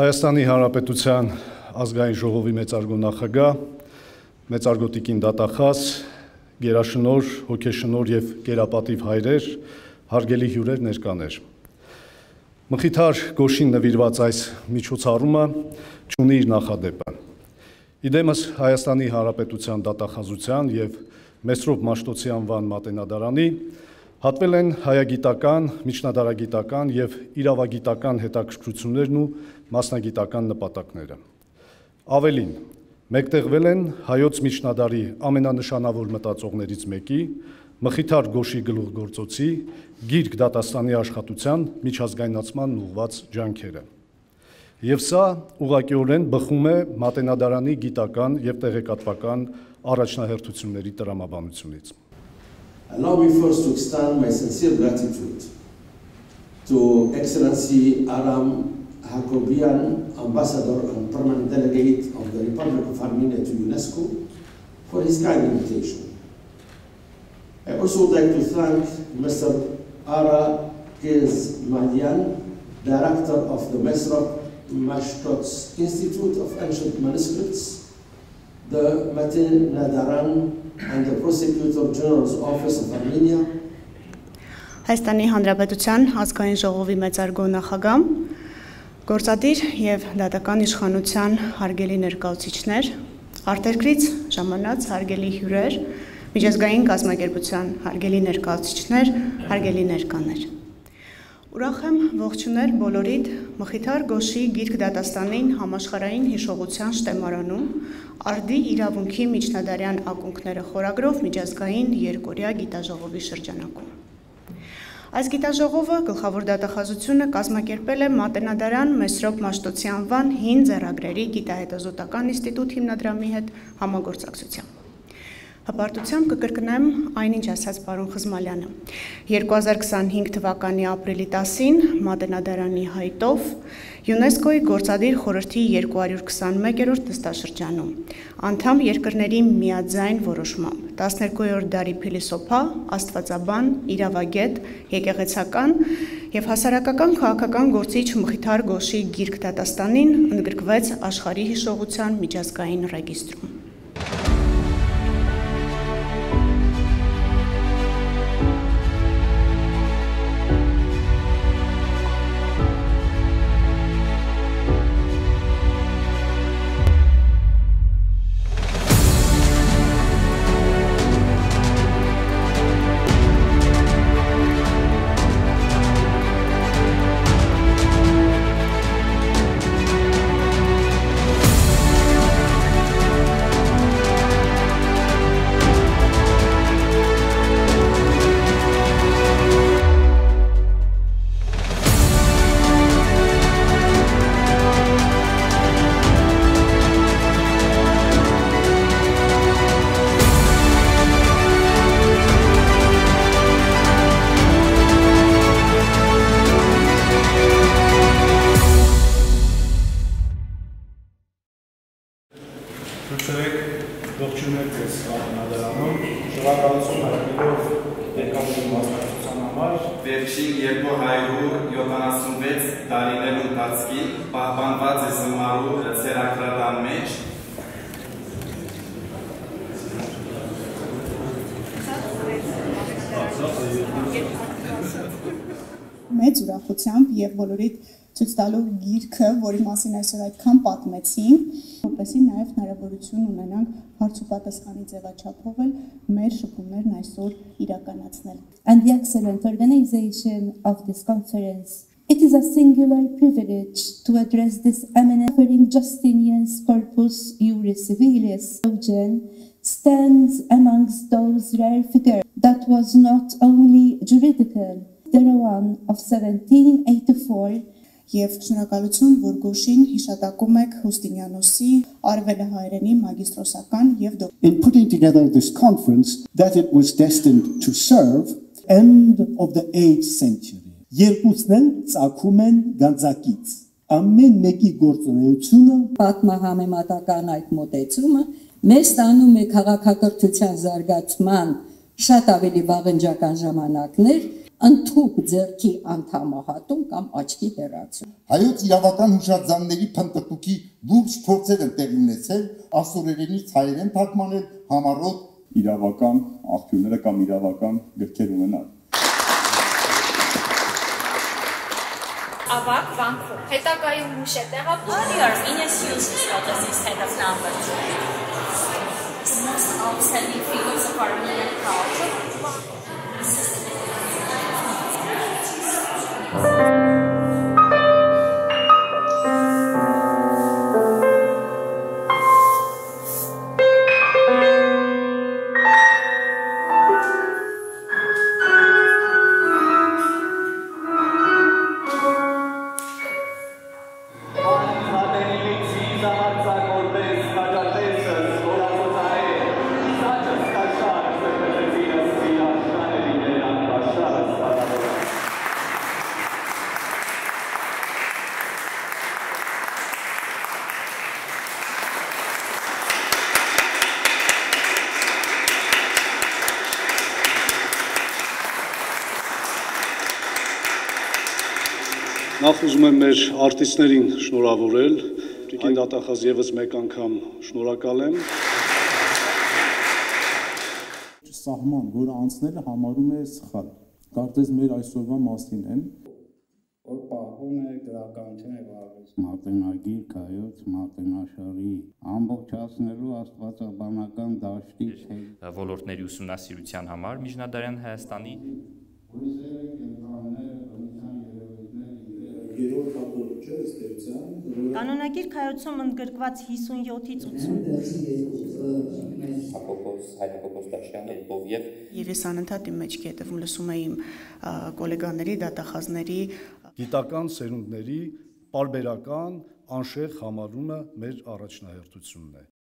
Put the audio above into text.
Հայաստանի Հանրապետության ազգային ժողովի մեծարգո նախագահ, մեծարգո տիկին դատախազ, գերաշնոր, հոգեշնոր եւ գերապատիվ հայրեր, հարգելի հյուրեր, ներկաներ։ Մխիթար Գոշին նվիրված այս միջոցառումը չունի իր նախադեպը։ Իդեմս Հայաստանի Հանրապետության դատախազության եւ Մեսրոպ Մաշտոցի անվան մատենադարանի հատվել են հայագիտական, միջնադարագիտական եւ իրավագիտական հետաքրքրություններն ու մասնագիտական նպատակները։ Ավելին, մեկտեղվել են հայոց միջնադարի ամենանշանավոր մտածողներից մեկի, Մխիթար Գոշի գլուխգործոցի գիրք դատաստանի աշխատության միջազգայնացման ուղղված ջանքերը։ Եվ սա ուղղակիորեն բխում է մատենադարանի գիտական եւ տեղեկատվական առաջնահերթությունների տրամաբանությունից։ Allow me first to extend my sincere gratitude to Excellency Aram Hakobian, Ambassador and Permanent Delegate of the Republic of Armenia to UNESCO, for his kind invitation. I also would like to thank Mr. Ara Kezmadian, Director of the Mesrop Mashtots Institute of Ancient Manuscripts, the Matin Nadaran and the Prosecutor General's Office of Armenia. Հայաստանի Հանրապետության ազգային ժողովի մեծարգո նախագահ, գործադիր եւ դատական իշխանության հարգելի ներկայացուցիչներ, արտերկրից ժամանած հարգելի հյուրեր, միջազգային կազմակերպության հարգելի ներկայացուցիչներ, հարգելի ներկաներ։ Ուրախ եմ ողջունել բոլորիդ Մխիթար Գոշի գիրք դատաստանին համաշխարհային հիշողության շտեմարանում արդի իրավունքի միջնադարյան ակունքները խորագրով միջազգային երկօրյա գիտաժողովի շրջանակում։ Այս գիտաժողովը գլխավոր դատախազությունը կազմակերպել է Մատենադարան Մեսրոպ Մաշտոցի անվան հին ձեռագրերի գիտահետազոտական ինստիտուտ հիմնադրամի հետ համագործակցությամբ։ Հպարտությամբ կկրկնեմ այնինչ ասաց պարոն Խզմալյանը։ 2025 թվականի ապրիլի 10-ին Մատենադարանի հայտով ՅՈՒՆԵՍԿՕ-ի գործադիր խորհրդի 221-րդ նստաշրջանում անդամ երկրների միաձայն որոշմամբ 12-րդ դարի փիլիսոփա, աստվածաբան, իրավագետ, եկեղեցական եւ հասարակական քաղաքական գործիչ Մխիթար Գոշի գիրք դատաստանին ընդգրկվեց աշխարհի հիշողության միջազգային ռեգիստրում։ Մեծ ուրախությամբ եւ բոլորիդ ցույց տալու գիրքը, որի մասին այսօր այդքան պատմեցինք, որպեսզի նաեւ հնարավորություն ունենանք հարց ու պատասխանի ձևաչափով մեր շփումներն այսօր իրականացնել։ And the excellent organization of this conference. It is a singular privilege to address this eminent Justinian's Corpus Juris Civilis. Eugen stands amongst those rare figures that was not only juridical, the one of 1784, Եվ շնորհակալություն, որ Գոշին հիշատակում եք Հուստինյանոսի արևելահայերենի մագիստրոսական եւ In putting together this conference that it was destined to serve end of the 8th century. Երկուսն են ծագում են գանձակից։ Ամեն մեկի գործունեությունը պատմահամեմատական այդ մոտեցումը մեզ տանում է քաղաքակրթության զարգացման շատ ավելի վաղնջական ժամանակներ, ընդհուպ ձեռքի անդամահատում կամ աչքի հեռացում։ Հայոց իրավական հուշարձանների փնտրտուքի լուրջ փորձեր են տեղի ունեցել ասորերենից հայերեն թարգմանել համառոտ իրավական աղբյուրները կամ իրավական գրքեր ունենալ։ Ավակ Վանքով։ Հետագայում ուշ է տեղափոխվել Venus as instead of numbers. It's the most outstanding figures of Armenian culture. Նախ ուզում եմ մեր արտիստներին շնորհավորել, Տիկին դատախազ եւս մեկ անգամ շնորհակալ եմ։ Սահման, որը անցնելը համարում է սխալ։ Կարծես մեր այսօրվա մասին են։ Որ պահում է գրականություն եւ արվեստ մատենագիր կայոց մատենաշարի ամբողջացնելու աստվածաբանական դաշտի ոլորտների ուսումնասիրության համար Միջնադարյան Հայաստանի Կանոնագիր կայացում ընդգրկված 57-ից 80 Եվ ես անընդհատ իմ մեջքի հետևում լսում էի իմ գոլեգաների, դատախազների գիտական սերունդների պարբերական անշեղ համարումը մեր առաջնահերթությունն է։